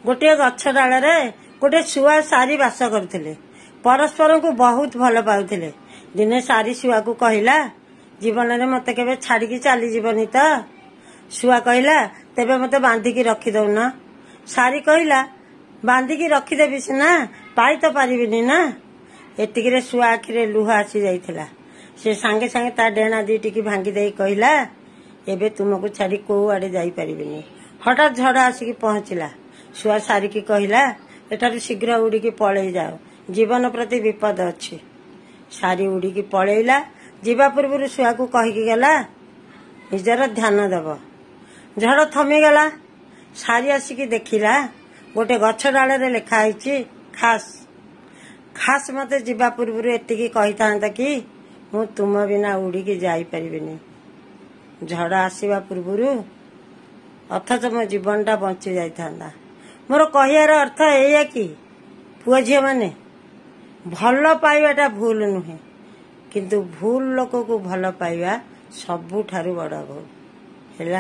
गोटे गछ डाल गोटे शुआ सारी बास करते परस्पर को बहुत भल पाउले। दिने सारी शुआ को कहला जीवन में मत के छाड़ी चली जीवनी तो। शुआ कहला तेबे मत बांधिकी रखीदौन। सारी कहला बांधिकी रखीदेवी सीना पाई तो पारिबिनी ना। एतिक शुआ आखिरे लुह आसी जाइथिला। से सांगे सांगे ता डेणा दीटी की भांगी दे कहला एबे तुमको छाड़ी को आड़े जाई पारिबिनी। हठात झड़ आसिकी पहुंचला। शुआ सारी की कहला एठारू शीघ्र उड़ीकी पलई जाओ, जीवन प्रति विपद अच्छी। सारी उड़ीकी पलैला। जीवा पूर्व शुआ को कहीकि गला निजर ध्यान दब। झड़ थमीगला। सारी आसिकी देखिला गोटे गछ डाल लिखाई खास खास मते जीवा पूर्व एतिकी कही था कि मु तुम बिना उड़ीकी जाई परिबिनी। झड़ आसवा पूर्व अथच मो जीवनटा बंची जाता। मोर कहियार अर्थ एया कि पुआ झील माने भल पाइबाटा भूल नुहे, किंतु भूल लोक को भल पाइबा सबुठारु बड़ भूल।